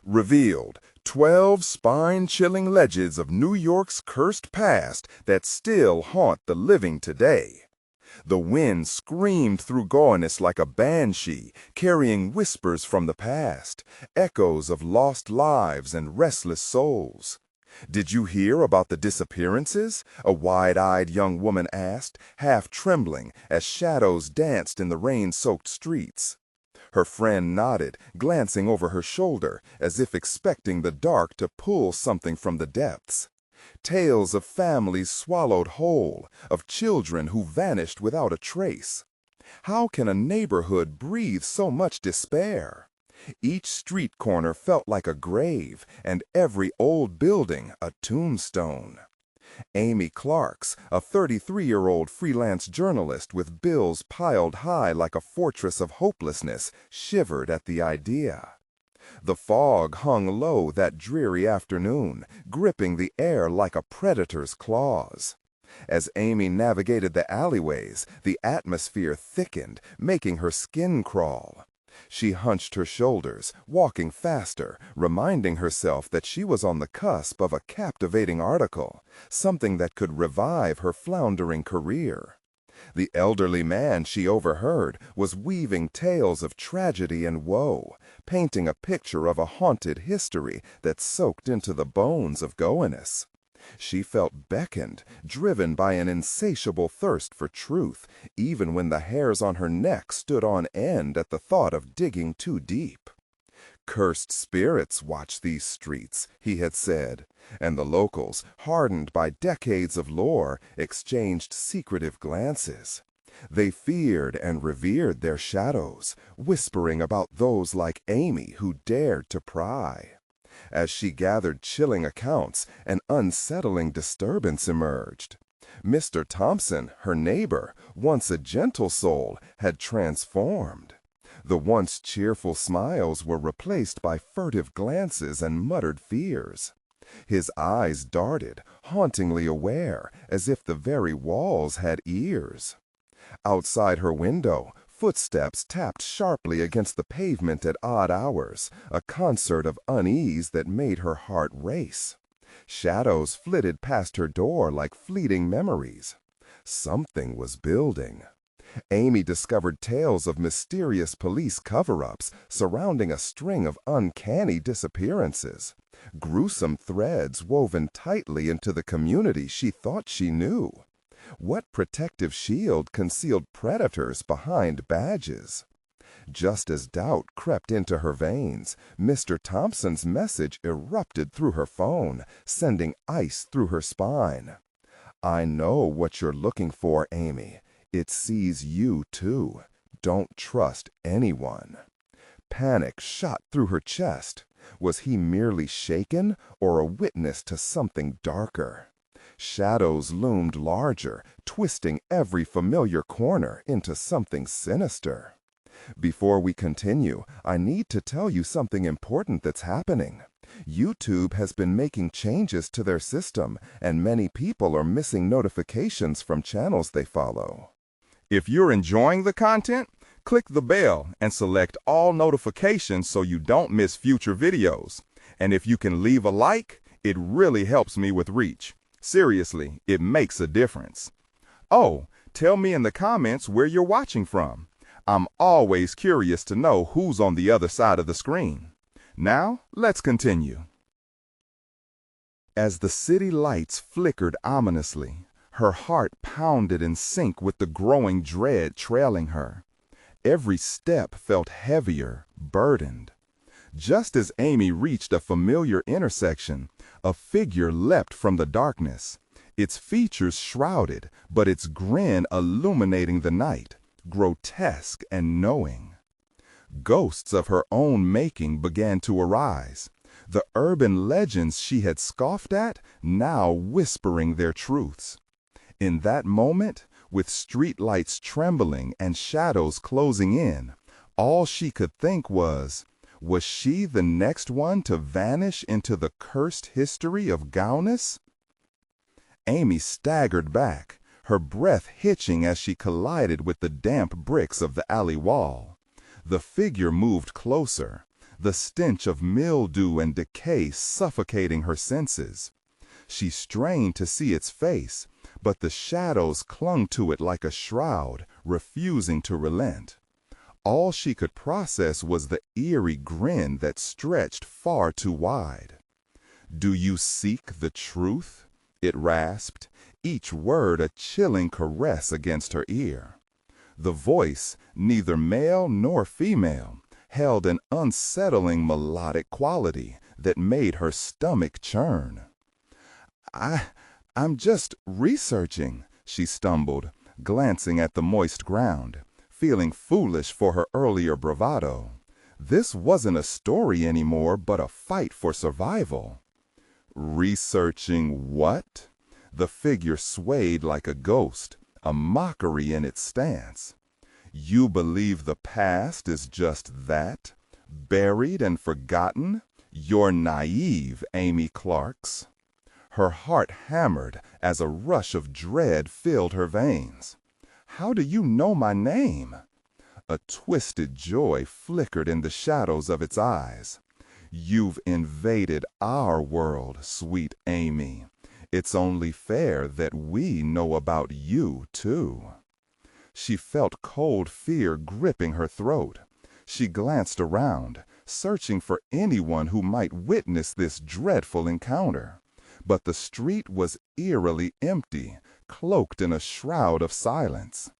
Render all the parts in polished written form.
Revealed 12 spine-chilling legends of New York's cursed past that still haunt the living today. The wind screamed through Gowanus like a banshee, carrying whispers from the past, echoes of lost lives and restless souls. "Did you hear about the disappearances?" a wide-eyed young woman asked, half trembling as shadows danced in the rain-soaked streets. Her friend nodded, glancing over her shoulder, as if expecting the dark to pull something from the depths. Tales of families swallowed whole, of children who vanished without a trace. How can a neighborhood breathe so much despair? Each street corner felt like a grave, and every old building a tombstone. Amy Clarks, a 33-year-old freelance journalist with bills piled high like a fortress of hopelessness, shivered at the idea. The fog hung low that dreary afternoon, gripping the air like a predator's claws. As Amy navigated the alleyways, the atmosphere thickened, making her skin crawl. She hunched her shoulders, walking faster, reminding herself that she was on the cusp of a captivating article, something that could revive her floundering career. The elderly man she overheard was weaving tales of tragedy and woe, painting a picture of a haunted history that soaked into the bones of Gowanus. She felt beckoned, driven by an insatiable thirst for truth, even when the hairs on her neck stood on end at the thought of digging too deep. "Cursed spirits watch these streets," he had said, and the locals, hardened by decades of lore, exchanged secretive glances. They feared and revered their shadows, whispering about those like Amy who dared to pry. As she gathered chilling accounts, an unsettling disturbance emerged. Mr. Thompson, her neighbor, once a gentle soul, had transformed. The once cheerful smiles were replaced by furtive glances and muttered fears. His eyes darted, hauntingly aware, as if the very walls had ears. Outside her window, footsteps tapped sharply against the pavement at odd hours, a concert of unease that made her heart race. Shadows flitted past her door like fleeting memories. Something was building. Amy discovered tales of mysterious police cover-ups surrounding a string of uncanny disappearances, gruesome threads woven tightly into the community she thought she knew. What protective shield concealed predators behind badges? Just as doubt crept into her veins, Mr. Thompson's message erupted through her phone, sending ice through her spine. "I know what you're looking for, Amy. It sees you, too. Don't trust anyone." Panic shot through her chest. Was he merely shaken, or a witness to something darker? Shadows loomed larger, twisting every familiar corner into something sinister. Before we continue, I need to tell you something important that's happening. YouTube has been making changes to their system, and many people are missing notifications from channels they follow. If you're enjoying the content, click the bell and select all notifications so you don't miss future videos. And if you can leave a like, it really helps me with reach. Seriously, it makes a difference. Oh, tell me in the comments where you're watching from. I'm always curious to know who's on the other side of the screen. Now, let's continue. As the city lights flickered ominously, her heart pounded in sync with the growing dread trailing her. Every step felt heavier, burdened. Just as Amy reached a familiar intersection, a figure leapt from the darkness, its features shrouded, but its grin illuminating the night, grotesque and knowing. Ghosts of her own making began to arise, the urban legends she had scoffed at now whispering their truths. In that moment, with streetlights trembling and shadows closing in, all she could think was she the next one to vanish into the cursed history of Gowanus? Amy staggered back, her breath hitching as she collided with the damp bricks of the alley wall. The figure moved closer, the stench of mildew and decay suffocating her senses. She strained to see its face, but the shadows clung to it like a shroud, refusing to relent. All she could process was the eerie grin that stretched far too wide. "Do you seek the truth?" it rasped, each word a chilling caress against her ear. The voice, neither male nor female, held an unsettling melodic quality that made her stomach churn. I'm just researching," she stumbled, glancing at the moist ground, feeling foolish for her earlier bravado. This wasn't a story anymore, but a fight for survival. "Researching what?" The figure swayed like a ghost, a mockery in its stance. "You believe the past is just that? Buried and forgotten? You're naive, Amy Clarks." Her heart hammered as a rush of dread filled her veins. "How do you know my name?" A twisted joy flickered in the shadows of its eyes. "You've invaded our world, sweet Amy. It's only fair that we know about you, too." She felt cold fear gripping her throat. She glanced around, searching for anyone who might witness this dreadful encounter. But the street was eerily empty, cloaked in a shroud of silence.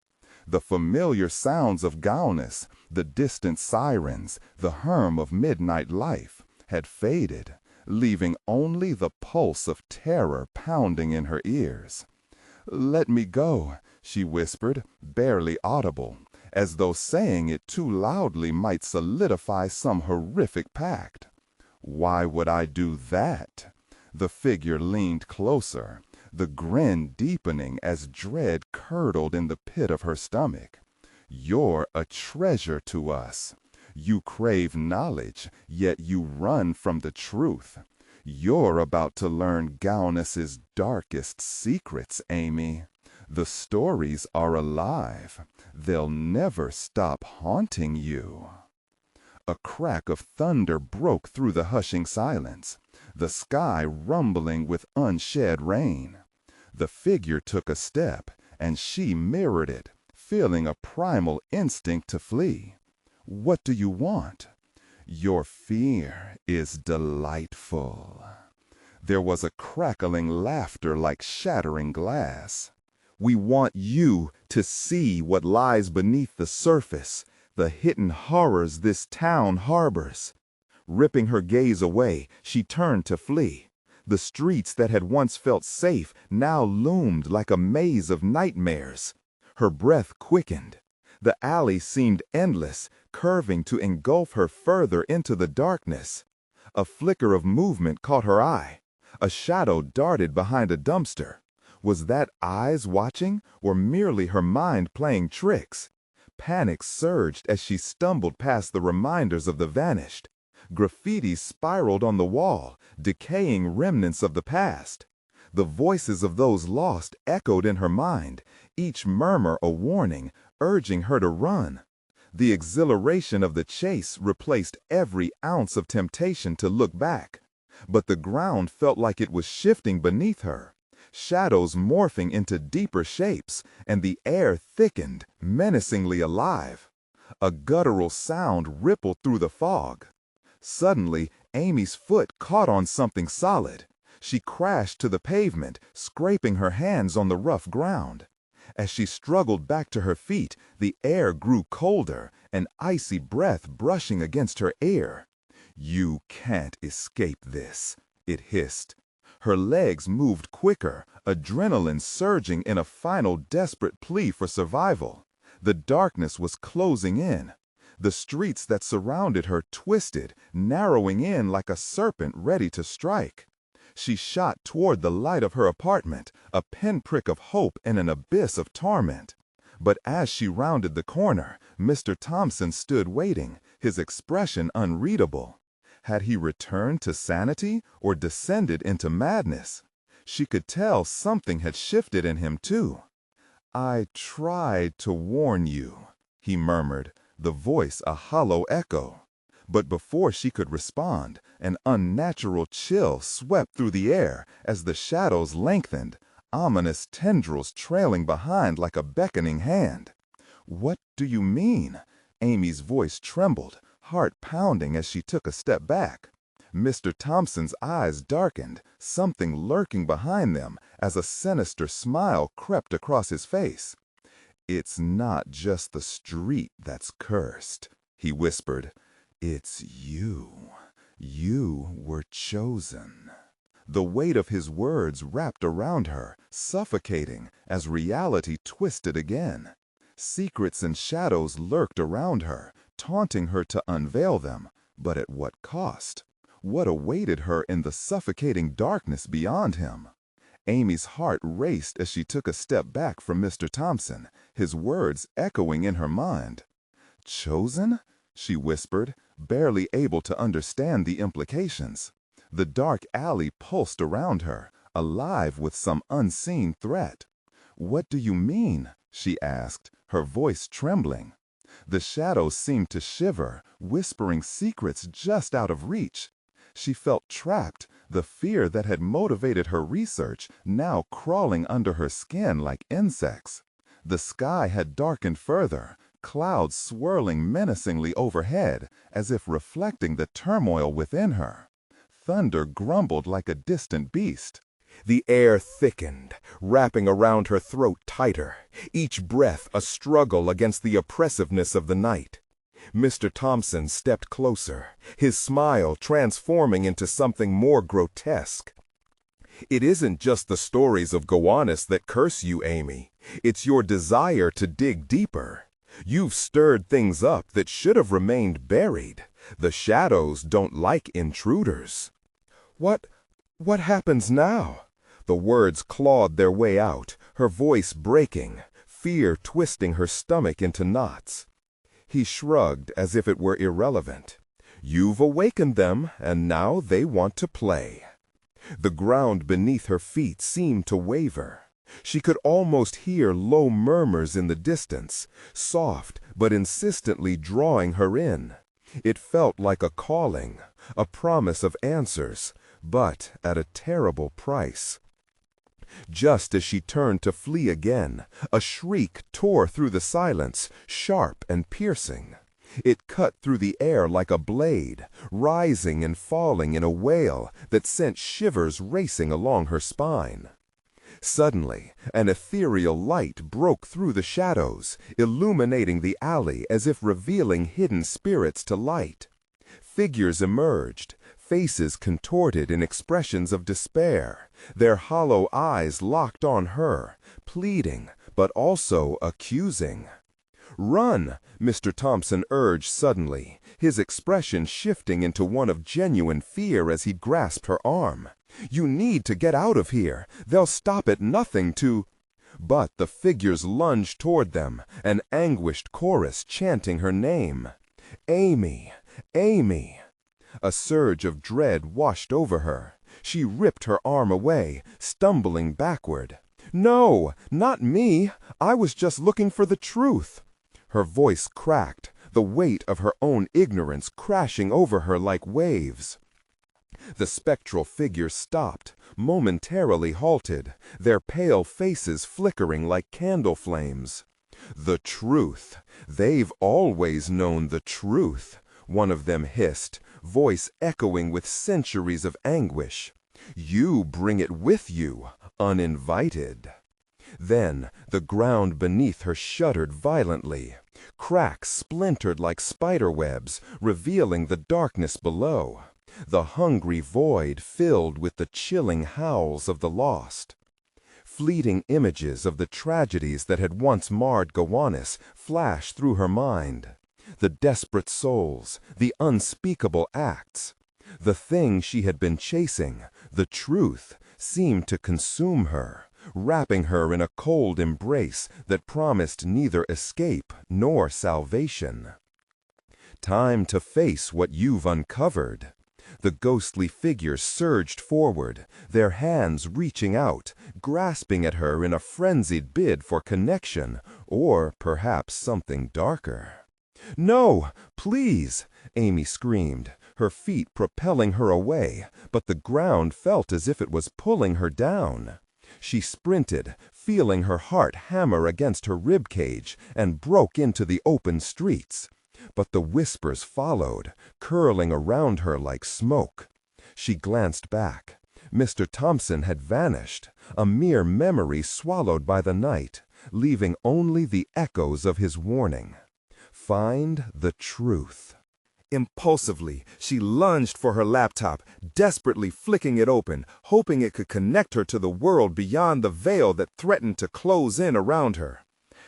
The familiar sounds of Gaunus, the distant sirens, the hum of midnight life, had faded, leaving only the pulse of terror pounding in her ears. "Let me go," she whispered, barely audible, as though saying it too loudly might solidify some horrific pact. "Why would I do that?" The figure leaned closer, the grin deepening as dread curdled in the pit of her stomach. "You're a treasure to us. You crave knowledge, yet you run from the truth. You're about to learn Gaunus's darkest secrets, Amy. The stories are alive. They'll never stop haunting you." A crack of thunder broke through the hushing silence, the sky rumbling with unshed rain. The figure took a step, and she mirrored it, feeling a primal instinct to flee. "What do you want?" "Your fear is delightful." There was a crackling laughter like shattering glass. "We want you to see what lies beneath the surface, the hidden horrors this town harbors." Ripping her gaze away, she turned to flee. The streets that had once felt safe now loomed like a maze of nightmares. Her breath quickened. The alley seemed endless, curving to engulf her further into the darkness. A flicker of movement caught her eye. A shadow darted behind a dumpster. Was that eyes watching, or merely her mind playing tricks? Panic surged as she stumbled past the reminders of the vanished. Graffiti spiraled on the wall, decaying remnants of the past. The voices of those lost echoed in her mind, each murmur a warning, urging her to run. The exhilaration of the chase replaced every ounce of temptation to look back. But the ground felt like it was shifting beneath her, shadows morphing into deeper shapes, and the air thickened, menacingly alive. A guttural sound rippled through the fog. Suddenly, Amy's foot caught on something solid. She crashed to the pavement, scraping her hands on the rough ground. As she struggled back to her feet, the air grew colder, an icy breath brushing against her ear. "You can't escape this," it hissed. Her legs moved quicker, adrenaline surging in a final desperate plea for survival. The darkness was closing in. The streets that surrounded her twisted, narrowing in like a serpent ready to strike. She shot toward the light of her apartment, a pinprick of hope in an abyss of torment. But as she rounded the corner, Mr. Thompson stood waiting, his expression unreadable. Had he returned to sanity or descended into madness? She could tell something had shifted in him, too. "I tried to warn you," he murmured, the voice a hollow echo. But before she could respond, an unnatural chill swept through the air as the shadows lengthened, ominous tendrils trailing behind like a beckoning hand. "What do you mean?" Amy's voice trembled, heart pounding as she took a step back. Mr. Thompson's eyes darkened, something lurking behind them as a sinister smile crept across his face. "It's not just the street that's cursed," he whispered. "It's you. You were chosen." The weight of his words wrapped around her, suffocating as reality twisted again. Secrets and shadows lurked around her, taunting her to unveil them, but at what cost? What awaited her in the suffocating darkness beyond him? Amy's heart raced as she took a step back from Mr. Thompson, his words echoing in her mind. "Chosen?" she whispered, barely able to understand the implications. The dark alley pulsed around her, alive with some unseen threat. "What do you mean?" she asked, her voice trembling. The shadows seemed to shiver, whispering secrets just out of reach. She felt trapped, the fear that had motivated her research now crawling under her skin like insects. The sky had darkened further, clouds swirling menacingly overhead, as if reflecting the turmoil within her. Thunder grumbled like a distant beast. The air thickened, wrapping around her throat tighter, each breath a struggle against the oppressiveness of the night. Mr. Thompson stepped closer, his smile transforming into something more grotesque. "It isn't just the stories of Gowanus that curse you, Amy. It's your desire to dig deeper. You've stirred things up that should have remained buried. The shadows don't like intruders." What happens now?" The words clawed their way out, her voice breaking, fear twisting her stomach into knots. He shrugged as if it were irrelevant. "You've awakened them, and now they want to play." The ground beneath her feet seemed to waver. She could almost hear low murmurs in the distance, soft but insistently drawing her in. It felt like a calling, a promise of answers, but at a terrible price. Just as she turned to flee again, a shriek tore through the silence, sharp and piercing. It cut through the air like a blade, rising and falling in a wail that sent shivers racing along her spine. Suddenly, an ethereal light broke through the shadows, illuminating the alley as if revealing hidden spirits to light. Figures emerged, faces contorted in expressions of despair, their hollow eyes locked on her, pleading, but also accusing. "Run!" Mr. Thompson urged suddenly, his expression shifting into one of genuine fear as he grasped her arm. "You need to get out of here. They'll stop at nothing to—" But the figures lunged toward them, an anguished chorus chanting her name. "Amy! Amy!" A surge of dread washed over her. She ripped her arm away, stumbling backward. "No, not me! I was just looking for the truth." Her voice cracked, the weight of her own ignorance crashing over her like waves. The spectral figures stopped, momentarily halted, their pale faces flickering like candle flames. "The truth! They've always known the truth," one of them hissed, voice echoing with centuries of anguish. "You bring it with you, uninvited." Then the ground beneath her shuddered violently. Cracks splintered like spiderwebs, revealing the darkness below. The hungry void filled with the chilling howls of the lost. Fleeting images of the tragedies that had once marred Gowanus flashed through her mind. The desperate souls, the unspeakable acts. The thing she had been chasing, the truth, seemed to consume her, wrapping her in a cold embrace that promised neither escape nor salvation. "Time to face what you've uncovered." The ghostly figures surged forward, their hands reaching out, grasping at her in a frenzied bid for connection, or perhaps something darker. "No, please!" Amy screamed, her feet propelling her away, but the ground felt as if it was pulling her down. She sprinted, feeling her heart hammer against her rib cage, and broke into the open streets. But the whispers followed, curling around her like smoke. She glanced back. Mr. Thompson had vanished, a mere memory swallowed by the night, leaving only the echoes of his warning. Find the truth. Impulsively, she lunged for her laptop, desperately flicking it open, hoping it could connect her to the world beyond the veil that threatened to close in around her.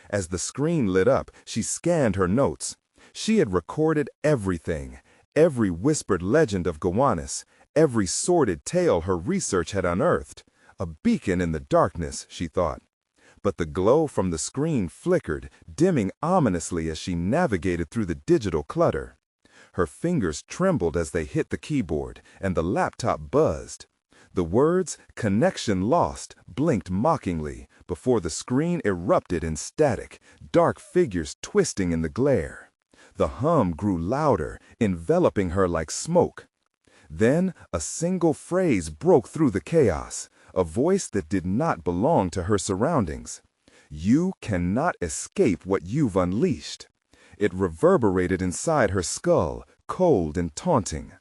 As the screen lit up, she scanned her notes. She had recorded everything, every whispered legend of Gowanus, every sordid tale her research had unearthed. A beacon in the darkness, she thought. But the glow from the screen flickered, dimming ominously as she navigated through the digital clutter. Her fingers trembled as they hit the keyboard, and the laptop buzzed. The words, "connection lost," blinked mockingly before the screen erupted in static, dark figures twisting in the glare. The hum grew louder, enveloping her like smoke. Then a single phrase broke through the chaos, a voice that did not belong to her surroundings. "You cannot escape what you've unleashed." It reverberated inside her skull, cold and taunting.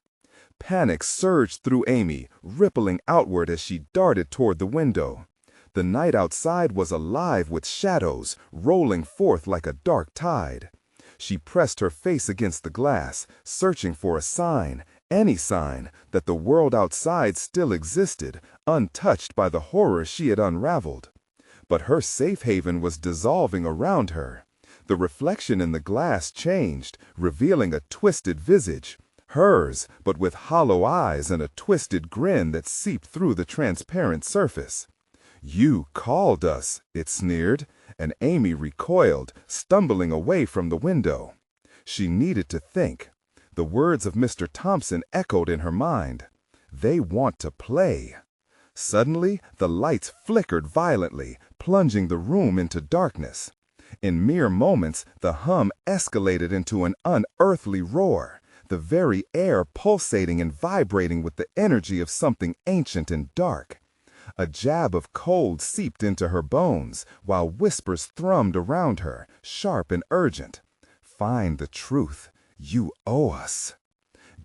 Panic surged through Amy, rippling outward as she darted toward the window. The night outside was alive with shadows, rolling forth like a dark tide. She pressed her face against the glass, searching for a sign, any sign, that the world outside still existed, untouched by the horror she had unraveled. But her safe haven was dissolving around her. The reflection in the glass changed, revealing a twisted visage. Hers, but with hollow eyes and a twisted grin that seeped through the transparent surface. "You called us," it sneered, and Amy recoiled, stumbling away from the window. She needed to think. The words of Mr. Thompson echoed in her mind. They want to play. Suddenly, the lights flickered violently, plunging the room into darkness. In mere moments, the hum escalated into an unearthly roar, the very air pulsating and vibrating with the energy of something ancient and dark. A jab of cold seeped into her bones, while whispers thrummed around her, sharp and urgent. "Find the truth. You owe us."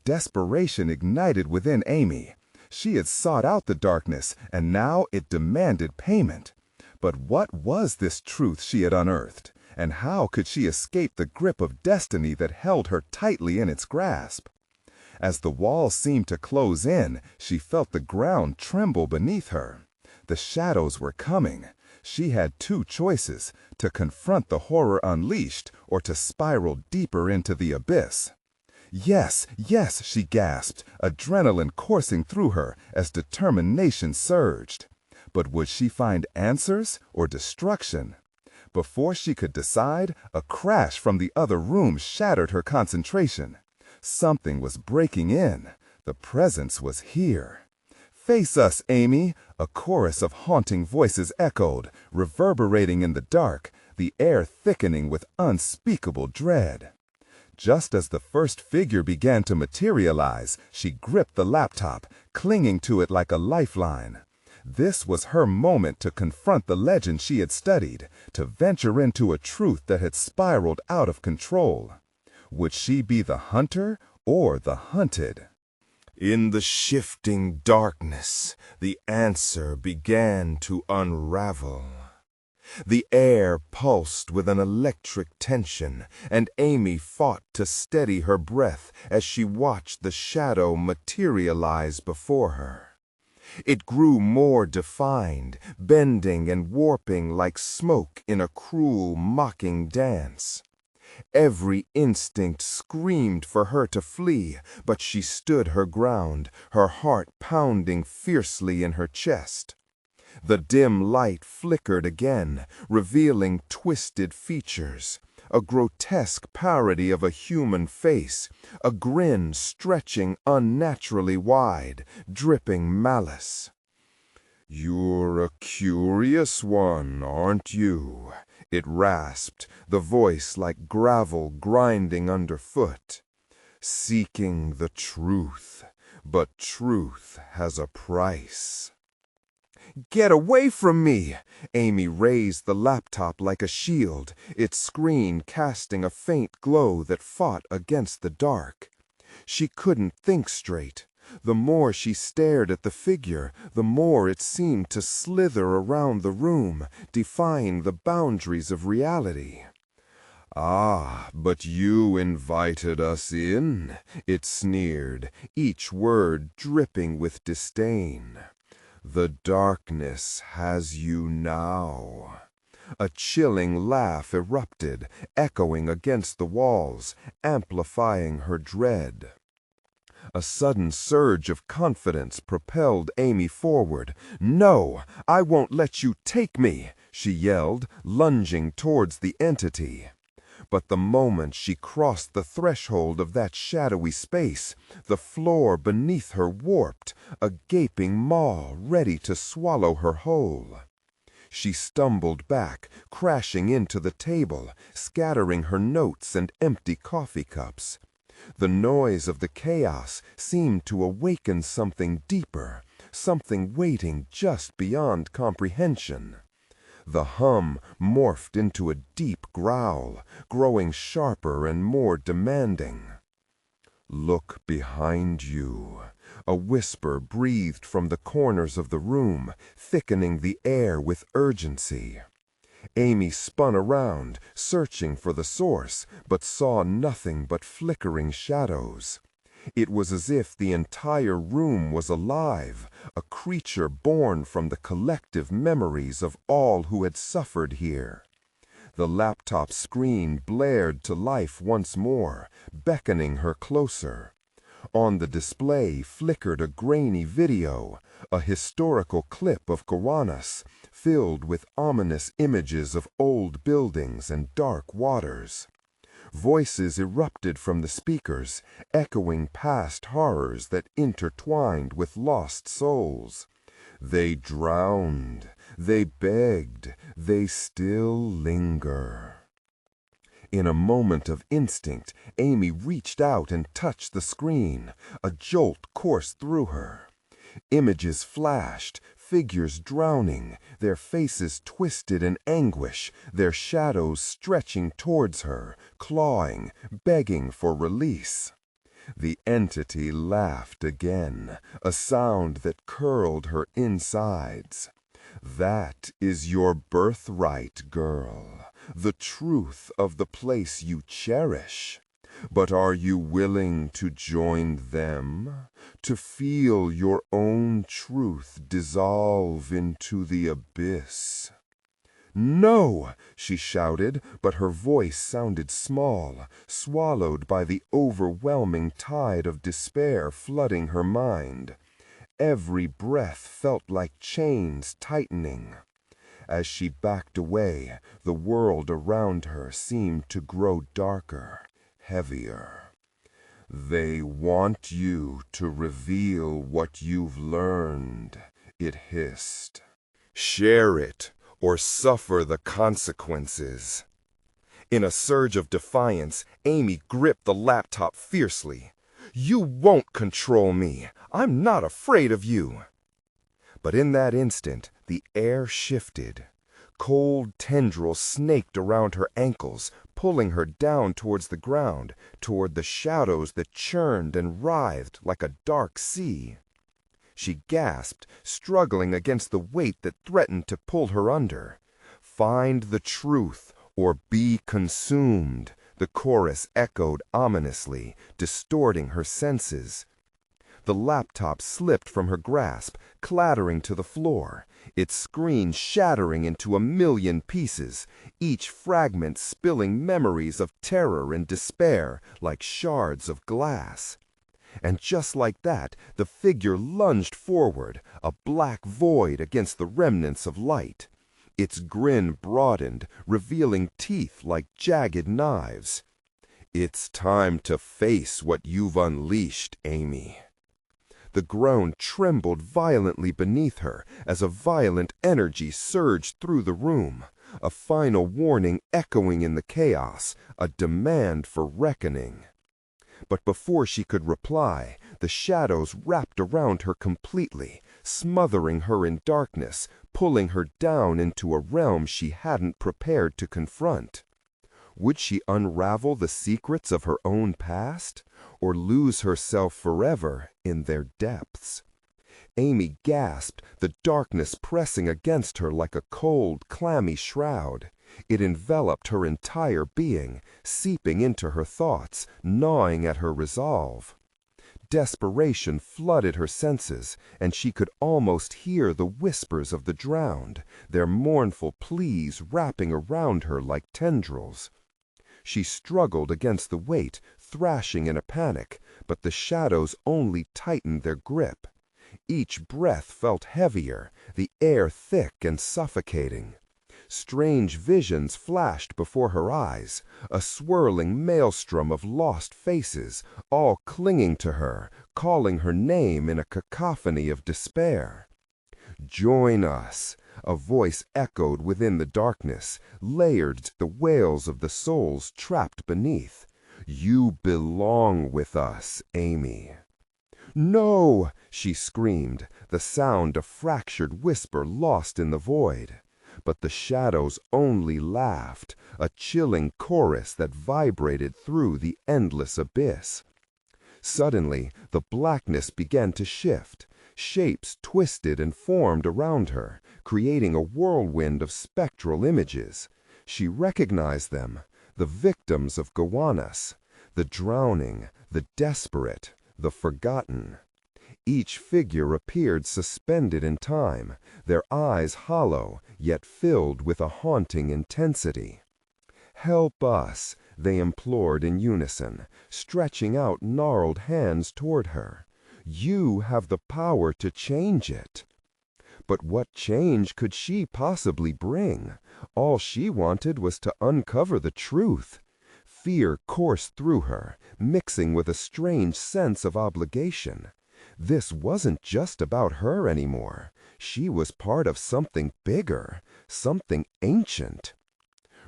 Desperation ignited within Amy. She had sought out the darkness, and now it demanded payment. But what was this truth she had unearthed, and how could she escape the grip of destiny that held her tightly in its grasp? As the walls seemed to close in, she felt the ground tremble beneath her. The shadows were coming. She had two choices: to confront the horror unleashed, or to spiral deeper into the abyss. "Yes, yes," she gasped, adrenaline coursing through her as determination surged. But would she find answers or destruction? Before she could decide, a crash from the other room shattered her concentration. Something was breaking in. The presence was here. "Face us, Amy," a chorus of haunting voices echoed, reverberating in the dark, the air thickening with unspeakable dread. Just as the first figure began to materialize, she gripped the laptop, clinging to it like a lifeline. This was her moment to confront the legend she had studied, to venture into a truth that had spiraled out of control. Would she be the hunter or the hunted? In the shifting darkness, the answer began to unravel. The air pulsed with an electric tension, and Amy fought to steady her breath as she watched the shadow materialize before her. It grew more defined, bending and warping like smoke in a cruel, mocking dance. Every instinct screamed for her to flee, but she stood her ground, her heart pounding fiercely in her chest. The dim light flickered again, revealing twisted features, a grotesque parody of a human face, a grin stretching unnaturally wide, dripping malice. "You're a curious one, aren't you?" it rasped, the voice like gravel grinding underfoot. seeking the truth, but truth has a price. Get away from me! Amy raised the laptop like a shield, its screen casting a faint glow that fought against the dark. She couldn't think straight. The more she stared at the figure, the more it seemed to slither around the room, defying the boundaries of reality. "Ah, but you invited us in," it sneered, each word dripping with disdain. "The darkness has you now." A chilling laugh erupted, echoing against the walls, amplifying her dread. A sudden surge of confidence propelled Amy forward. "No, I won't let you take me!" she yelled, lunging towards the entity. But the moment she crossed the threshold of that shadowy space, the floor beneath her warped, a gaping maw ready to swallow her whole. She stumbled back, crashing into the table, scattering her notes and empty coffee cups. The noise of the chaos seemed to awaken something deeper, something waiting just beyond comprehension. The hum morphed into a deep growl, growing sharper and more demanding. "Look behind you," a whisper breathed from the corners of the room, thickening the air with urgency. Amy spun around, searching for the source, but saw nothing but flickering shadows. It was as if the entire room was alive, a creature born from the collective memories of all who had suffered here. The laptop screen blared to life once more, beckoning her closer. On the display flickered a grainy video, a historical clip of Gowanus, filled with ominous images of old buildings and dark waters. Voices erupted from the speakers, echoing past horrors that intertwined with lost souls. They drowned, they begged, they still linger. In a moment of instinct, Amy reached out and touched the screen. A jolt coursed through her. Images flashed, figures drowning, their faces twisted in anguish, their shadows stretching towards her, clawing, begging for release. The entity laughed again, a sound that curled her insides. "That is your birthright, girl, the truth of the place you cherish. But are you willing to join them, to feel your own truth dissolve into the abyss?" "No!" she shouted, but her voice sounded small, swallowed by the overwhelming tide of despair flooding her mind. Every breath felt like chains tightening. As she backed away, the world around her seemed to grow darker, heavier. "They want you to reveal what you've learned," it hissed. "Share it, or suffer the consequences." In a surge of defiance, Amy gripped the laptop fiercely. "You won't control me. I'm not afraid of you." But in that instant, the air shifted. Cold tendrils snaked around her ankles, pulling her down towards the ground, toward the shadows that churned and writhed like a dark sea. She gasped, struggling against the weight that threatened to pull her under. "Find the truth, or be consumed," the chorus echoed ominously, distorting her senses. The laptop slipped from her grasp, clattering to the floor, its screen shattering into a million pieces, each fragment spilling memories of terror and despair like shards of glass. And just like that, the figure lunged forward, a black void against the remnants of light. Its grin broadened, revealing teeth like jagged knives. "It's time to face what you've unleashed, Amy." The ground trembled violently beneath her as a violent energy surged through the room, a final warning echoing in the chaos, a demand for reckoning. But before she could reply, the shadows wrapped around her completely, smothering her in darkness, pulling her down into a realm she hadn't prepared to confront. Would she unravel the secrets of her own past, or lose herself forever in their depths? Amy gasped, the darkness pressing against her like a cold, clammy shroud. It enveloped her entire being, seeping into her thoughts, gnawing at her resolve. Desperation flooded her senses, and she could almost hear the whispers of the drowned, their mournful pleas wrapping around her like tendrils. She struggled against the weight, thrashing in a panic, but the shadows only tightened their grip. Each breath felt heavier, the air thick and suffocating. Strange visions flashed before her eyes, a swirling maelstrom of lost faces, all clinging to her, calling her name in a cacophony of despair. "Join us," a voice echoed within the darkness, layered the wails of the souls trapped beneath. "You belong with us, Amy." "No!" she screamed, the sound a fractured whisper lost in the void. But the shadows only laughed, a chilling chorus that vibrated through the endless abyss. Suddenly, the blackness began to shift. Shapes twisted and formed around her, creating a whirlwind of spectral images. She recognized them, the victims of Gowanus, the drowning, the desperate, the forgotten. Each figure appeared suspended in time, their eyes hollow, yet filled with a haunting intensity. "Help us," they implored in unison, stretching out gnarled hands toward her. "You have the power to change it." But what change could she possibly bring? All she wanted was to uncover the truth. Fear coursed through her, mixing with a strange sense of obligation. This wasn't just about her anymore. She was part of something bigger, something ancient.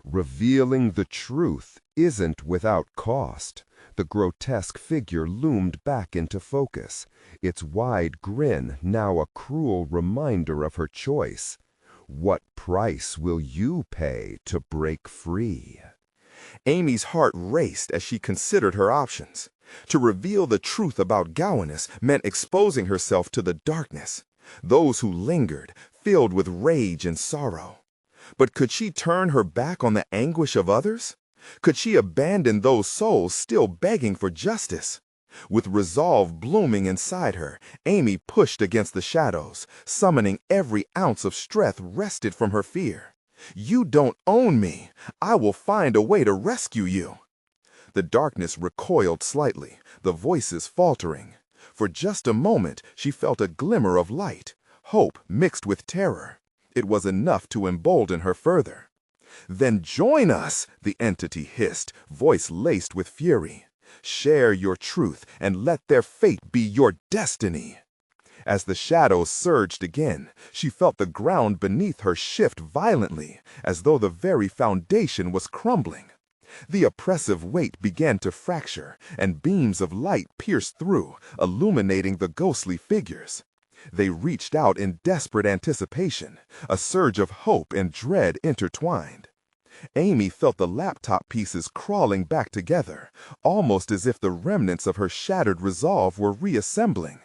Revealing the truth isn't without cost. The grotesque figure loomed back into focus, its wide grin now a cruel reminder of her choice. What price will you pay to break free? Amy's heart raced as she considered her options. To reveal the truth about Gowanus meant exposing herself to the darkness, those who lingered, filled with rage and sorrow. But could she turn her back on the anguish of others? Could she abandon those souls still begging for justice? With resolve blooming inside her, Amy pushed against the shadows, summoning every ounce of strength wrested from her fear. "You don't own me. I will find a way to rescue you." The darkness recoiled slightly, the voices faltering. For just a moment she felt a glimmer of light, hope mixed with terror. It was enough to embolden her further. "Then join us," the entity hissed, voice laced with fury. "Share your truth and let their fate be your destiny." As the shadows surged again, she felt the ground beneath her shift violently, as though the very foundation was crumbling. The oppressive weight began to fracture, and beams of light pierced through, illuminating the ghostly figures. They reached out in desperate anticipation, a surge of hope and dread intertwined. Amy felt the laptop pieces crawling back together, almost as if the remnants of her shattered resolve were reassembling.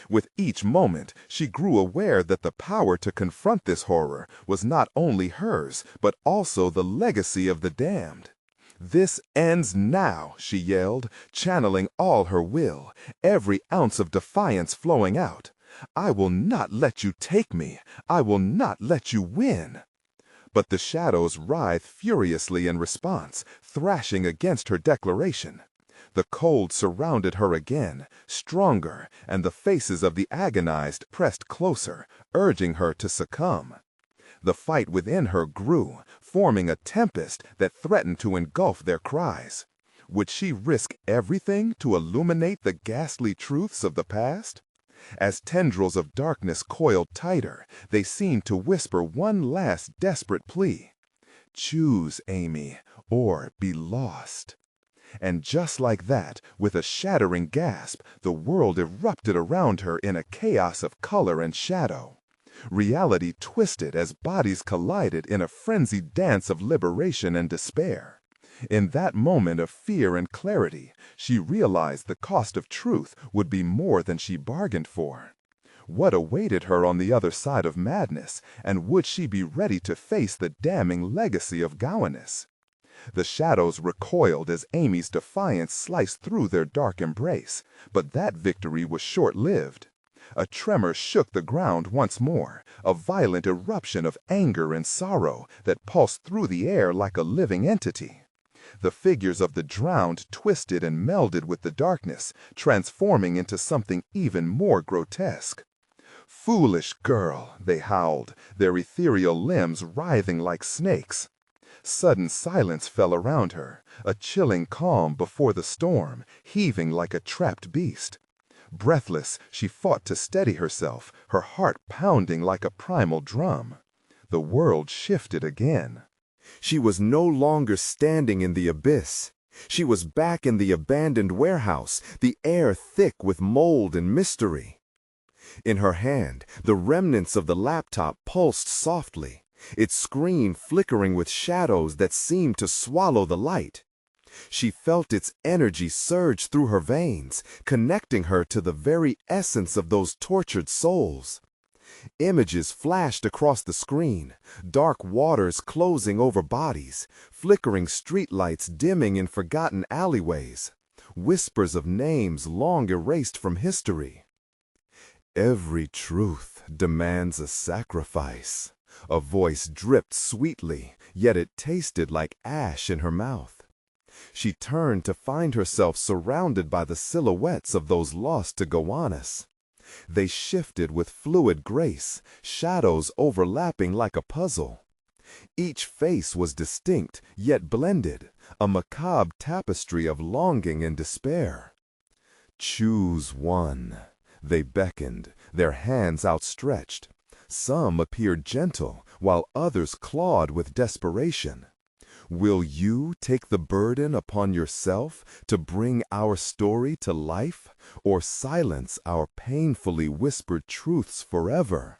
With each moment, she grew aware that the power to confront this horror was not only hers, but also the legacy of the damned. "This ends now," she yelled, channeling all her will, every ounce of defiance flowing out. "I will not let you take me. I will not let you win." But the shadows writhed furiously in response, thrashing against her declaration. The cold surrounded her again, stronger, and the faces of the agonized pressed closer, urging her to succumb. The fight within her grew, forming a tempest that threatened to engulf their cries. Would she risk everything to illuminate the ghastly truths of the past? As tendrils of darkness coiled tighter, they seemed to whisper one last desperate plea. "Choose, Amy, or be lost." And just like that, with a shattering gasp, the world erupted around her in a chaos of color and shadow. Reality twisted as bodies collided in a frenzied dance of liberation and despair. In that moment of fear and clarity, she realized the cost of truth would be more than she bargained for. What awaited her on the other side of madness, and would she be ready to face the damning legacy of Gowanus? The shadows recoiled as Amy's defiance sliced through their dark embrace, but that victory was short-lived. A tremor shook the ground once more, a violent eruption of anger and sorrow that pulsed through the air like a living entity. The figures of the drowned twisted and melded with the darkness, transforming into something even more grotesque. "Foolish girl," they howled, their ethereal limbs writhing like snakes. Sudden silence fell around her, a chilling calm before the storm, heaving like a trapped beast. Breathless, she fought to steady herself, her heart pounding like a primal drum. The world shifted again. She was no longer standing in the abyss. She was back in the abandoned warehouse, the air thick with mold and mystery. In her hand, the remnants of the laptop pulsed softly, its screen flickering with shadows that seemed to swallow the light. She felt its energy surge through her veins, connecting her to the very essence of those tortured souls. Images flashed across the screen, dark waters closing over bodies, flickering streetlights dimming in forgotten alleyways, whispers of names long erased from history. "Every truth demands a sacrifice." A voice dripped sweetly, yet it tasted like ash in her mouth. She turned to find herself surrounded by the silhouettes of those lost to Gowanus. They shifted with fluid grace, shadows overlapping like a puzzle. Each face was distinct, yet blended, a macabre tapestry of longing and despair. "Choose one," they beckoned, their hands outstretched. Some appeared gentle, while others clawed with desperation. "Will you take the burden upon yourself to bring our story to life, or silence our painfully whispered truths forever?"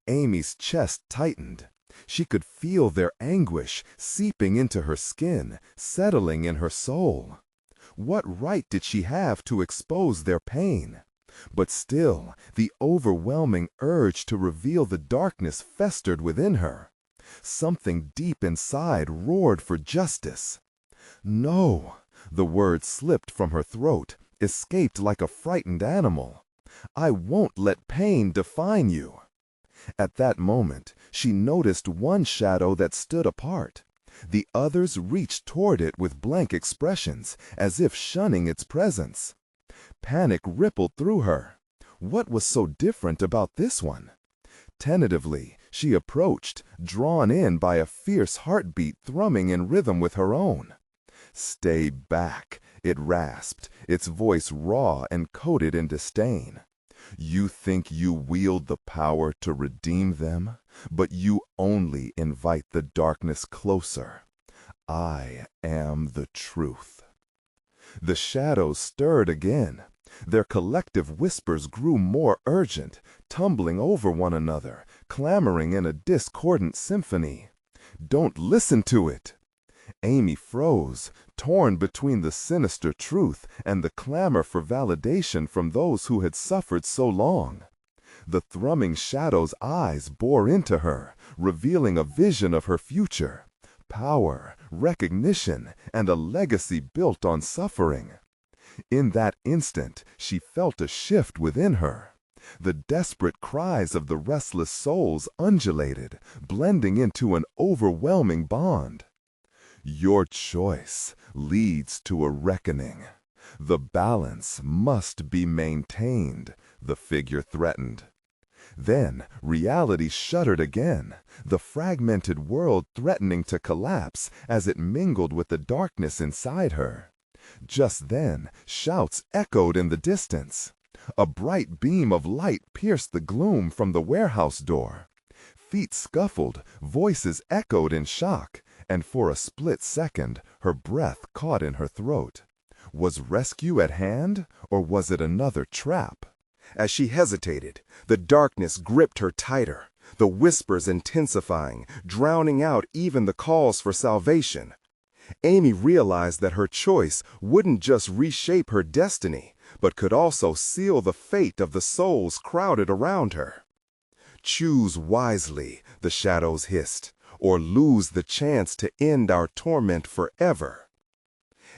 Amy's chest tightened. She could feel their anguish seeping into her skin, settling in her soul. What right did she have to expose their pain? But still, the overwhelming urge to reveal the darkness festered within her. Something deep inside roared for justice. "No," the word slipped from her throat, escaped like a frightened animal. "I won't let pain define you." At that moment, she noticed one shadow that stood apart. The others reached toward it with blank expressions, as if shunning its presence. Panic rippled through her. What was so different about this one? Tentatively, she approached, drawn in by a fierce heartbeat thrumming in rhythm with her own. "Stay back," it rasped, its voice raw and coated in disdain. "You think you wield the power to redeem them, but you only invite the darkness closer. I am the truth." The shadows stirred again. Their collective whispers grew more urgent, tumbling over one another, clamoring in a discordant symphony. "Don't listen to it!" Amy froze, torn between the sinister truth and the clamor for validation from those who had suffered so long. The thrumming shadow's eyes bore into her, revealing a vision of her future. Power, recognition, and a legacy built on suffering. In that instant, she felt a shift within her. The desperate cries of the restless souls undulated, blending into an overwhelming bond. "Your choice leads to a reckoning. The balance must be maintained," the figure threatened. Then reality shuddered again, the fragmented world threatening to collapse as it mingled with the darkness inside her. Just then, shouts echoed in the distance. A bright beam of light pierced the gloom from the warehouse door. Feet scuffled, voices echoed in shock, and for a split second her breath caught in her throat. Was rescue at hand, or was it another trap? As she hesitated, the darkness gripped her tighter, the whispers intensifying, drowning out even the calls for salvation. Amy realized that her choice wouldn't just reshape her destiny, but could also seal the fate of the souls crowded around her. "Choose wisely," the shadows hissed, "or lose the chance to end our torment forever."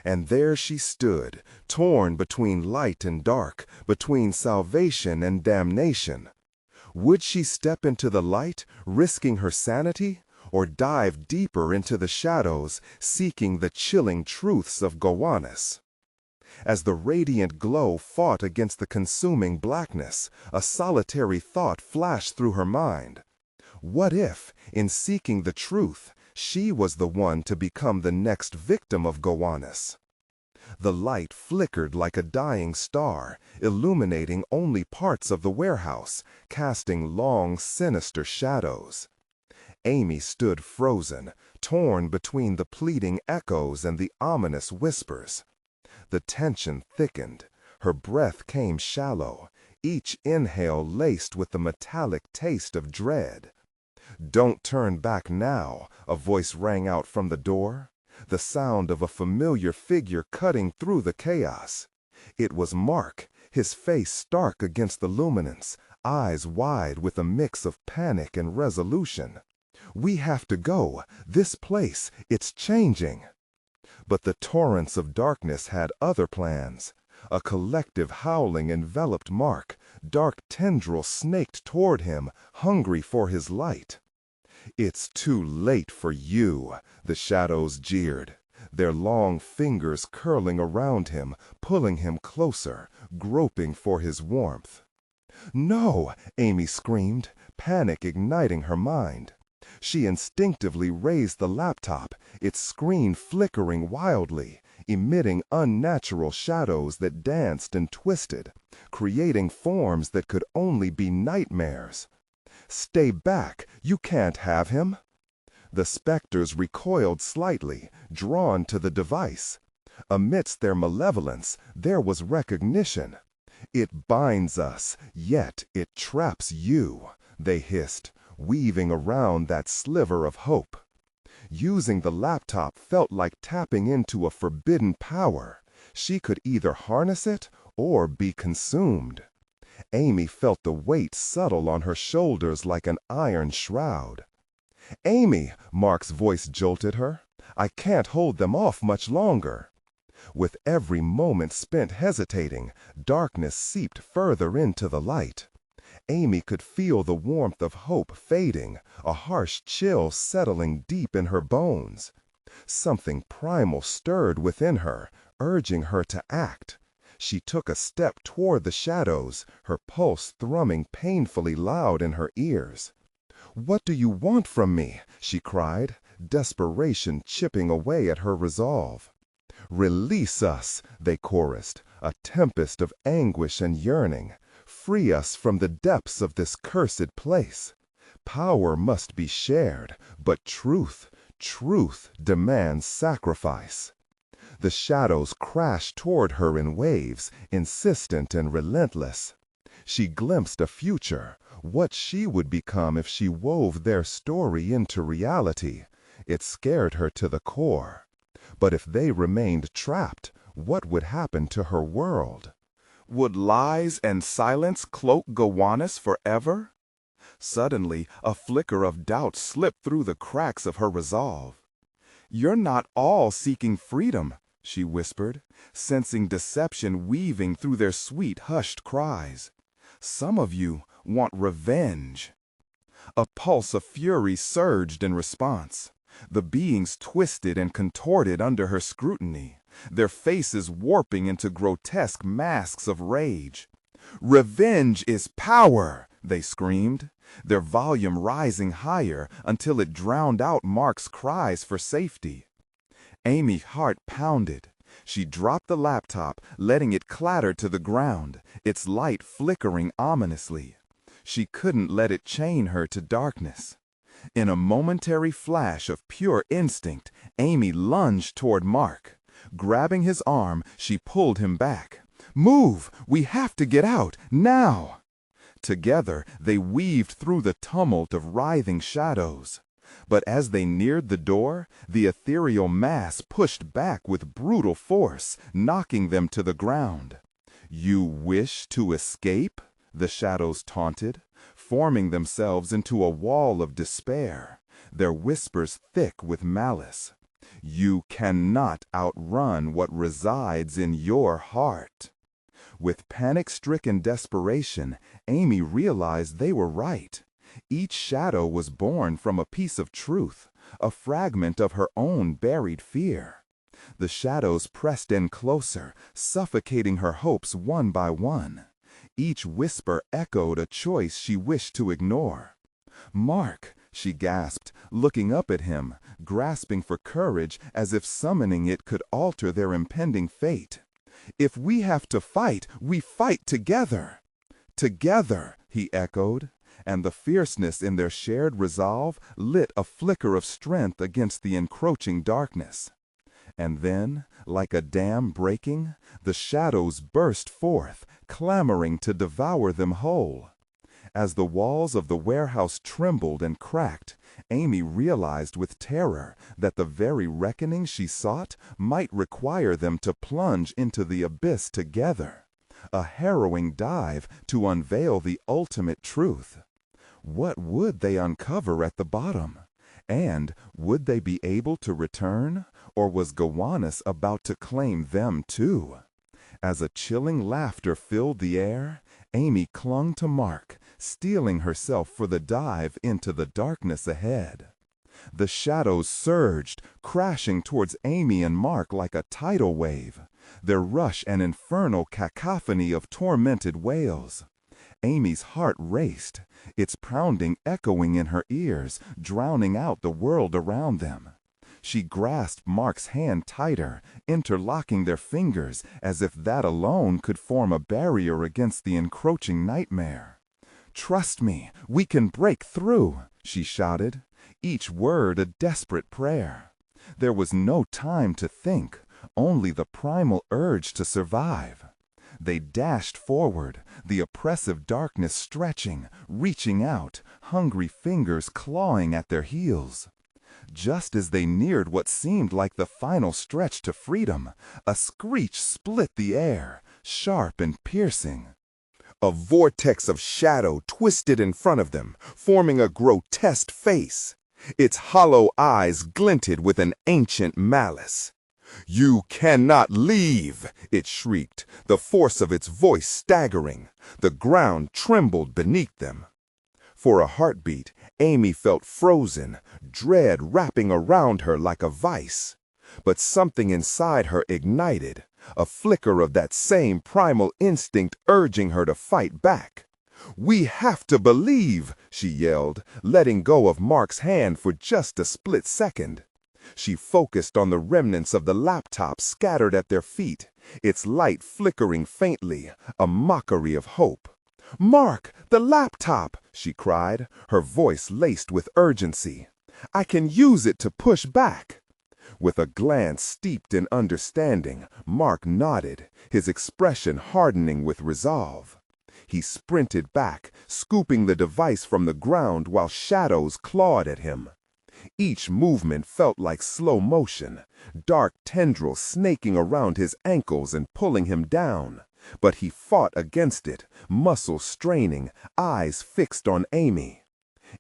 And there she stood, torn between light and dark, between salvation and damnation. Would she step into the light, risking her sanity, or dive deeper into the shadows, seeking the chilling truths of Gowanus? As the radiant glow fought against the consuming blackness, a solitary thought flashed through her mind. What if, in seeking the truth, she was the one to become the next victim of Gowanus? The light flickered like a dying star, illuminating only parts of the warehouse, casting long, sinister shadows. Amy stood frozen, torn between the pleading echoes and the ominous whispers. The tension thickened. Her breath came shallow, each inhale laced with the metallic taste of dread. "Don't turn back now," a voice rang out from the door, the sound of a familiar figure cutting through the chaos. It was Mark, his face stark against the luminance, eyes wide with a mix of panic and resolution. "We have to go. This place, it's changing." But the torrents of darkness had other plans. A collective howling enveloped Mark, dark tendrils snaked toward him, hungry for his light. "It's too late for you," the shadows jeered, their long fingers curling around him, pulling him closer, groping for his warmth. "No!" Amy screamed, panic igniting her mind. She instinctively raised the laptop, its screen flickering wildly, emitting unnatural shadows that danced and twisted, creating forms that could only be nightmares. "Stay back! You can't have him!" The specters recoiled slightly, drawn to the device. Amidst their malevolence, there was recognition. "It binds us, yet it traps you," they hissed, weaving around that sliver of hope. Using the laptop felt like tapping into a forbidden power. She could either harness it or be consumed. Amy felt the weight settle on her shoulders like an iron shroud. "Amy," Mark's voice jolted her, "I can't hold them off much longer." With every moment spent hesitating, darkness seeped further into the light. Amy could feel the warmth of hope fading, a harsh chill settling deep in her bones. Something primal stirred within her, urging her to act. She took a step toward the shadows, her pulse thrumming painfully loud in her ears. "What do you want from me?" she cried, desperation chipping away at her resolve. "Release us," they chorused, a tempest of anguish and yearning. "Free us from the depths of this cursed place. Power must be shared, but truth demands sacrifice." The shadows crashed toward her in waves, insistent and relentless. She glimpsed a future, what she would become if she wove their story into reality. It scared her to the core. But if they remained trapped, what would happen to her world? Would lies and silence cloak Gowanus forever? Suddenly, a flicker of doubt slipped through the cracks of her resolve. "You're not all seeking freedom," she whispered, sensing deception weaving through their sweet, hushed cries. "Some of you want revenge." A pulse of fury surged in response. The beings twisted and contorted under her scrutiny, their faces warping into grotesque masks of rage. "Revenge is power!" they screamed, their volume rising higher until it drowned out Mark's cries for safety. Amy's heart pounded. She dropped the laptop, letting it clatter to the ground, its light flickering ominously. She couldn't let it chain her to darkness. In a momentary flash of pure instinct, Amy lunged toward Mark. Grabbing his arm, she pulled him back. "Move! We have to get out, now!" Together, they weaved through the tumult of writhing shadows. But as they neared the door, the ethereal mass pushed back with brutal force, knocking them to the ground. "You wish to escape?" the shadows taunted, forming themselves into a wall of despair, their whispers thick with malice. "You cannot outrun what resides in your heart." With panic-stricken desperation, Amy realized they were right. Each shadow was born from a piece of truth, a fragment of her own buried fear. The shadows pressed in closer, suffocating her hopes one by one. Each whisper echoed a choice she wished to ignore. "Mark," she gasped, looking up at him, grasping for courage as if summoning it could alter their impending fate. "If we have to fight, we fight together." "Together," he echoed, and the fierceness in their shared resolve lit a flicker of strength against the encroaching darkness. And then, like a dam breaking, the shadows burst forth, clamoring to devour them whole. As the walls of the warehouse trembled and cracked, Amy realized with terror that the very reckoning she sought might require them to plunge into the abyss together. A harrowing dive to unveil the ultimate truth. What would they uncover at the bottom? And would they be able to return, or was Gowanus about to claim them too? As a chilling laughter filled the air, Amy clung to Mark, steeling herself for the dive into the darkness ahead. The shadows surged, crashing towards Amy and Mark like a tidal wave, their rush an infernal cacophony of tormented wails. Amy's heart raced, its pounding echoing in her ears, drowning out the world around them. She grasped Mark's hand tighter, interlocking their fingers as if that alone could form a barrier against the encroaching nightmare. "Trust me, we can break through," she shouted, each word a desperate prayer. There was no time to think, only the primal urge to survive. They dashed forward, the oppressive darkness stretching, reaching out, hungry fingers clawing at their heels. Just as they neared what seemed like the final stretch to freedom, a screech split the air, sharp and piercing. A vortex of shadow twisted in front of them, forming a grotesque face. Its hollow eyes glinted with an ancient malice. "You cannot leave!" it shrieked, the force of its voice staggering. The ground trembled beneath them. For a heartbeat, Amy felt frozen, dread wrapping around her like a vice. But something inside her ignited, a flicker of that same primal instinct urging her to fight back. "We have to believe!" she yelled, letting go of Mark's hand for just a split second. She focused on the remnants of the laptop scattered at their feet, its light flickering faintly, a mockery of hope. "Mark, the laptop!" she cried, her voice laced with urgency. "I can use it to push back." With a glance steeped in understanding, Mark nodded, his expression hardening with resolve. He sprinted back, scooping the device from the ground while shadows clawed at him. Each movement felt like slow motion, dark tendrils snaking around his ankles and pulling him down. But he fought against it, muscles straining, eyes fixed on Amy.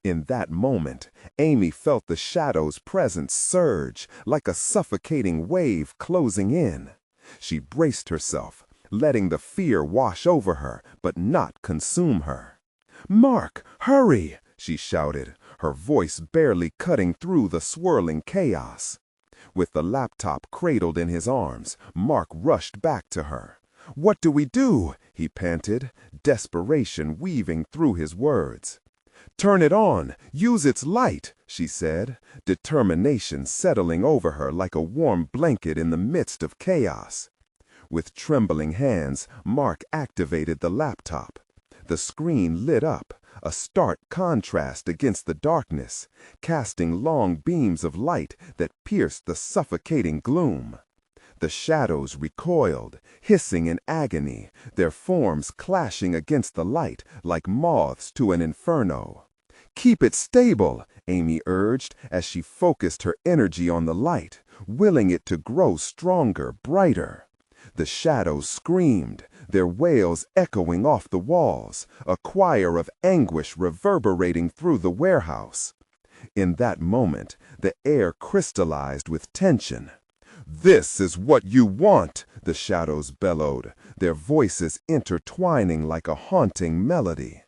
In that moment, Amy felt the shadow's presence surge, like a suffocating wave closing in. She braced herself, letting the fear wash over her, but not consume her. "Mark, hurry!" she shouted, her voice barely cutting through the swirling chaos. With the laptop cradled in his arms, Mark rushed back to her. "What do we do?" he panted, desperation weaving through his words. "Turn it on! Use its light!" she said, determination settling over her like a warm blanket in the midst of chaos. With trembling hands, Mark activated the laptop. The screen lit up, a stark contrast against the darkness, casting long beams of light that pierced the suffocating gloom. The shadows recoiled, hissing in agony, their forms clashing against the light like moths to an inferno. "Keep it stable," Amy urged as she focused her energy on the light, willing it to grow stronger, brighter. The shadows screamed, their wails echoing off the walls, a choir of anguish reverberating through the warehouse. In that moment, the air crystallized with tension. "This is what you want," the shadows bellowed, their voices intertwining like a haunting melody.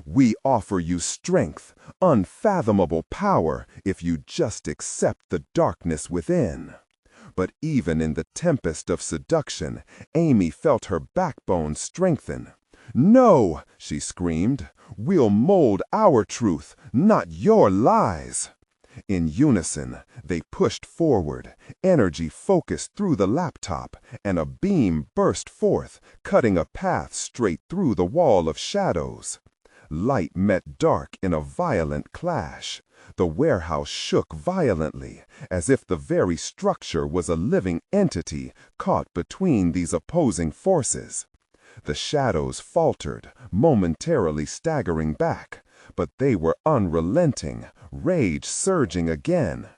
"We offer you strength, unfathomable power, if you just accept the darkness within." But even in the tempest of seduction, Amy felt her backbone strengthen. "No," she screamed, "we'll mold our truth, not your lies." In unison, they pushed forward, energy focused through the laptop, and a beam burst forth, cutting a path straight through the wall of shadows. Light met dark in a violent clash. The warehouse shook violently, as if the very structure was a living entity caught between these opposing forces. The shadows faltered, momentarily staggering back, but they were unrelenting, rage surging again.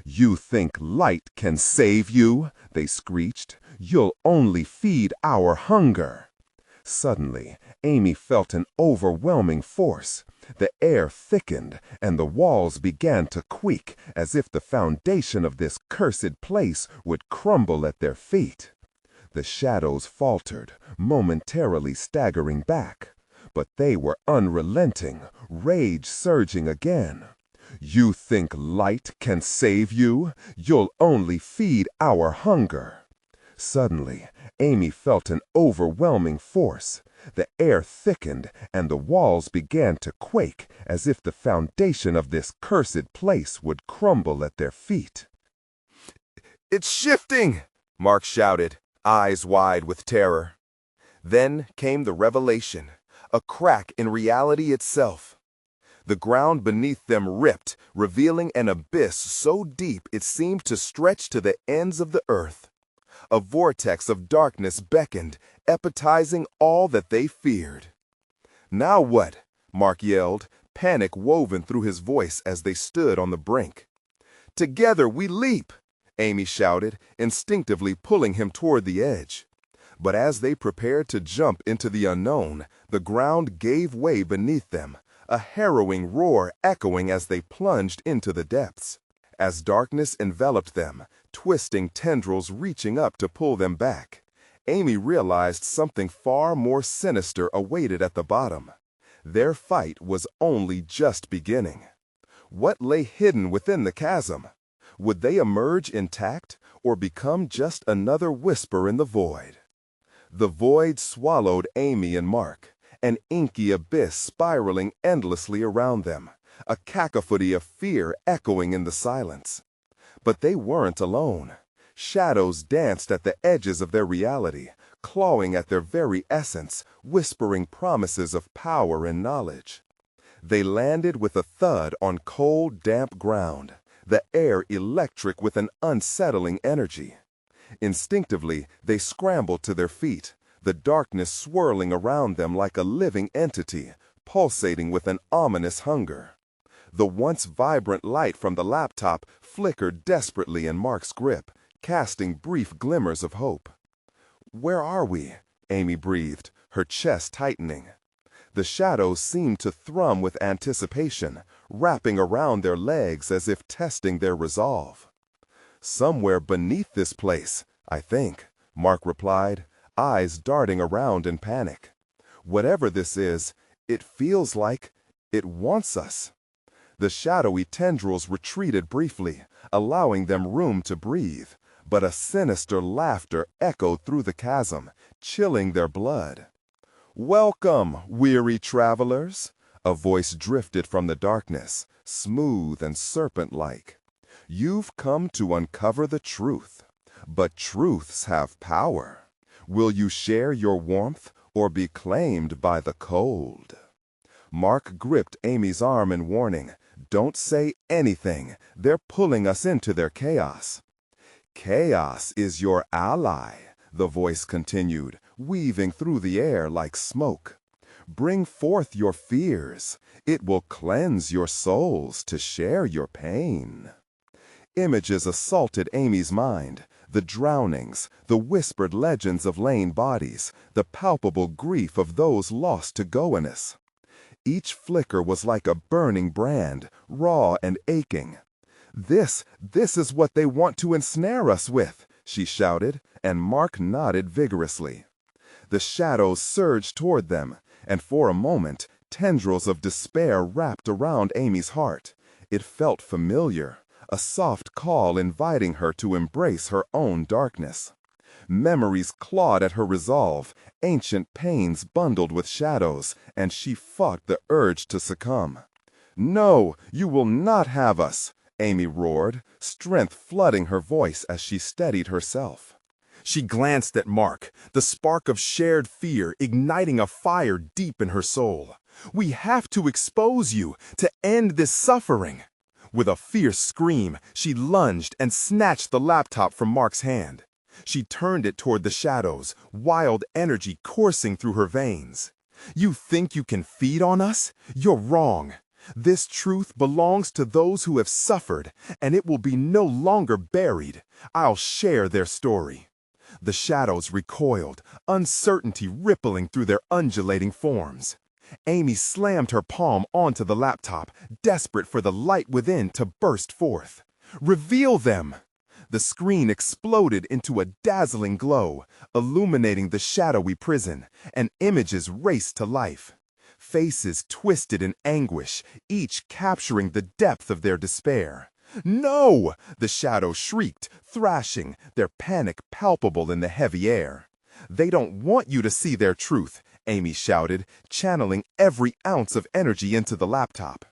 "You think light can save you?" they screeched. "You'll only feed our hunger." Suddenly, Amy felt an overwhelming force. The air thickened, and the walls began to quake, as if the foundation of this cursed place would crumble at their feet. The shadows faltered, momentarily staggering back, but they were unrelenting, rage surging again. "You think light can save you? You'll only feed our hunger." Suddenly, Amy felt an overwhelming force. The air thickened, and the walls began to quake, as if the foundation of this cursed place would crumble at their feet. "It's shifting!" Mark shouted, eyes wide with terror. Then came the revelation, a crack in reality itself. The ground beneath them ripped, revealing an abyss so deep it seemed to stretch to the ends of the earth. A vortex of darkness beckoned, appetizing all that they feared. "Now what?" Mark yelled, panic woven through his voice as they stood on the brink. "Together we leap!" Amy shouted, instinctively pulling him toward the edge. But as they prepared to jump into the unknown, the ground gave way beneath them, a harrowing roar echoing as they plunged into the depths. As darkness enveloped them, twisting tendrils reaching up to pull them back, Amy realized something far more sinister awaited at the bottom. Their fight was only just beginning. What lay hidden within the chasm? Would they emerge intact or become just another whisper in the void? The void swallowed Amy and Mark, an inky abyss spiraling endlessly around them, a cacophony of fear echoing in the silence. But they weren't alone. Shadows danced at the edges of their reality, clawing at their very essence, whispering promises of power and knowledge. They landed with a thud on cold, damp ground, the air electric with an unsettling energy. Instinctively, they scrambled to their feet, the darkness swirling around them like a living entity, pulsating with an ominous hunger. The once vibrant light from the laptop flickered desperately in Mark's grip, casting brief glimmers of hope. "Where are we?" Amy breathed, her chest tightening. The shadows seemed to thrum with anticipation, wrapping around their legs as if testing their resolve. "Somewhere beneath this place, I think," Mark replied, eyes darting around in panic. "Whatever this is, it feels like it wants us." The shadowy tendrils retreated briefly, allowing them room to breathe, but a sinister laughter echoed through the chasm, chilling their blood. "Welcome, weary travelers," a voice drifted from the darkness, smooth and serpent-like. "You've come to uncover the truth, but truths have power. Will you share your warmth or be claimed by the cold?" Mark gripped Amy's arm in warning. Don't say anything. They're pulling us into their chaos. Chaos is your ally, the voice continued, weaving through the air like smoke. Bring forth your fears. It will cleanse your souls to share your pain. Images assaulted Amy's mind. The drownings, the whispered legends of lain bodies, the palpable grief of those lost to Gowanus. Each flicker was like a burning brand, raw and aching. This is what they want to ensnare us with, she shouted, and Mark nodded vigorously. The shadows surged toward them, and for a moment, tendrils of despair wrapped around Amy's heart. It felt familiar, a soft call inviting her to embrace her own darkness. Memories clawed at her resolve, ancient pains bundled with shadows, and she fought the urge to succumb. "No, you will not have us," Amy roared, strength flooding her voice as she steadied herself. She glanced at Mark, the spark of shared fear igniting a fire deep in her soul. "We have to expose you, to end this suffering." With a fierce scream, she lunged and snatched the laptop from Mark's hand. She turned it toward the shadows, wild energy coursing through her veins. "You think you can feed on us? You're wrong. This truth belongs to those who have suffered, and it will be no longer buried. I'll share their story." The shadows recoiled, uncertainty rippling through their undulating forms. Amy slammed her palm onto the laptop, desperate for the light within to burst forth. "Reveal them!" The screen exploded into a dazzling glow, illuminating the shadowy prison, and images raced to life. Faces twisted in anguish, each capturing the depth of their despair. "No!" the shadows shrieked, thrashing, their panic palpable in the heavy air. "They don't want you to see their truth," Amy shouted, channeling every ounce of energy into the laptop.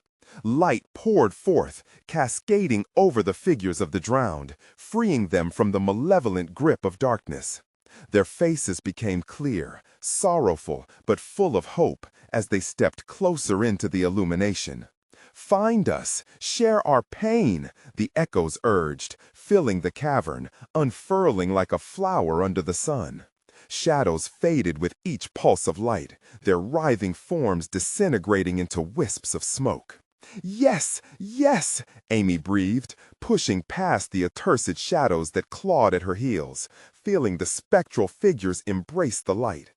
Light poured forth, cascading over the figures of the drowned, freeing them from the malevolent grip of darkness. Their faces became clear, sorrowful, but full of hope as they stepped closer into the illumination. "Find us, share our pain," the echoes urged, filling the cavern, unfurling like a flower under the sun. Shadows faded with each pulse of light, their writhing forms disintegrating into wisps of smoke. "Yes, yes," Amy breathed, pushing past the accursed shadows that clawed at her heels, feeling the spectral figures embrace the light.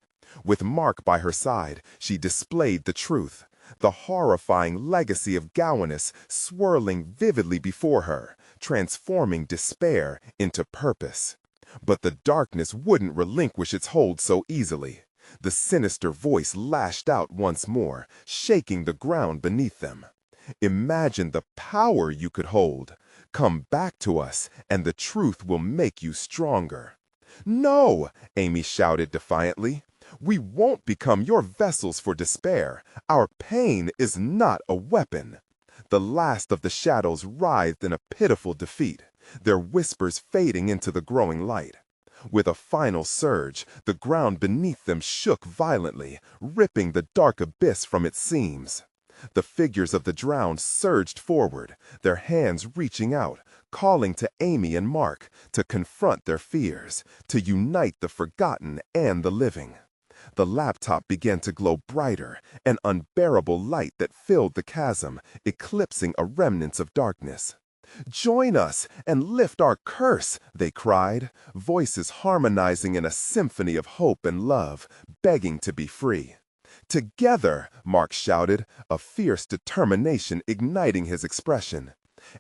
With Mark by her side, she displayed the truth, the horrifying legacy of Gowanus swirling vividly before her, transforming despair into purpose. But the darkness wouldn't relinquish its hold so easily. The sinister voice lashed out once more, shaking the ground beneath them. "Imagine the power you could hold. Come back to us, and the truth will make you stronger." "No!" Amy shouted defiantly. "We won't become your vessels for despair. Our pain is not a weapon." The last of the shadows writhed in a pitiful defeat, their whispers fading into the growing light. With a final surge, the ground beneath them shook violently, ripping the dark abyss from its seams. The figures of the drowned surged forward, their hands reaching out, calling to Amy and Mark to confront their fears, to unite the forgotten and the living. The laptop began to glow brighter, an unbearable light that filled the chasm, eclipsing a remnant of darkness. "Join us and lift our curse," they cried, voices harmonizing in a symphony of hope and love, begging to be free. "Together," Mark shouted, a fierce determination igniting his expression.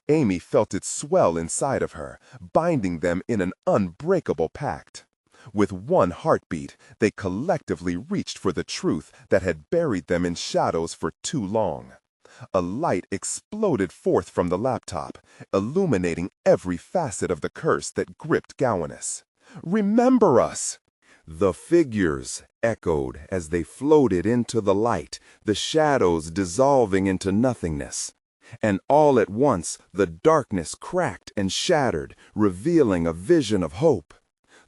Amy felt it swell inside of her, binding them in an unbreakable pact. With one heartbeat, they collectively reached for the truth that had buried them in shadows for too long. A light exploded forth from the laptop, illuminating every facet of the curse that gripped Gowanus. "Remember us!" The figures echoed as they floated into the light, the shadows dissolving into nothingness. And all at once, the darkness cracked and shattered, revealing a vision of hope.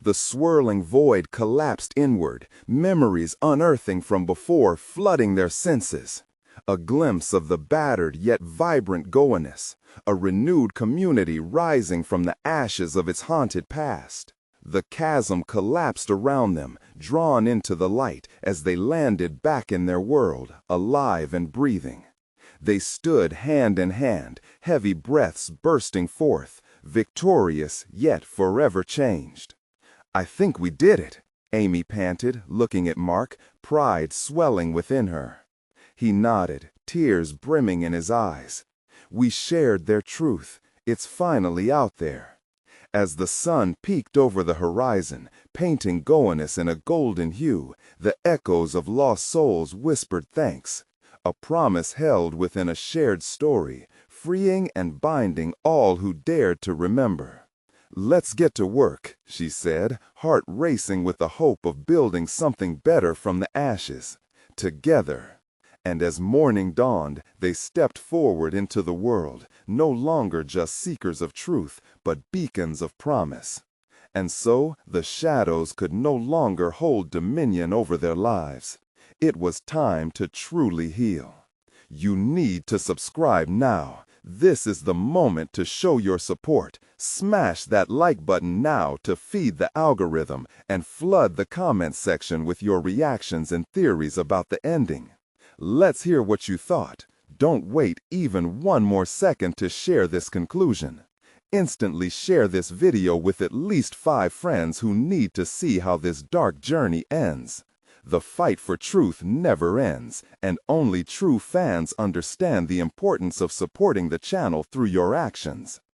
The swirling void collapsed inward, memories unearthing from before flooding their senses. A glimpse of the battered yet vibrant Gowanus, a renewed community rising from the ashes of its haunted past. The chasm collapsed around them, drawn into the light as they landed back in their world, alive and breathing. They stood hand in hand, heavy breaths bursting forth, victorious yet forever changed. "I think we did it," Amy panted, looking at Mark, pride swelling within her. He nodded, tears brimming in his eyes. "We shared their truth. It's finally out there." As the sun peeked over the horizon, painting Gowanus in a golden hue, the echoes of lost souls whispered thanks. A promise held within a shared story, freeing and binding all who dared to remember. "Let's get to work," she said, heart racing with the hope of building something better from the ashes. Together. And as morning dawned, they stepped forward into the world, no longer just seekers of truth, but beacons of promise. And so the shadows could no longer hold dominion over their lives. It was time to truly heal. You need to subscribe now. This is the moment to show your support. Smash that like button now to feed the algorithm and flood the comment section with your reactions and theories about the ending. Let's hear what you thought. Don't wait even one more second to share this conclusion. Instantly share this video with at least 5 friends who need to see how this dark journey ends. The fight for truth never ends, and only true fans understand the importance of supporting the channel through your actions.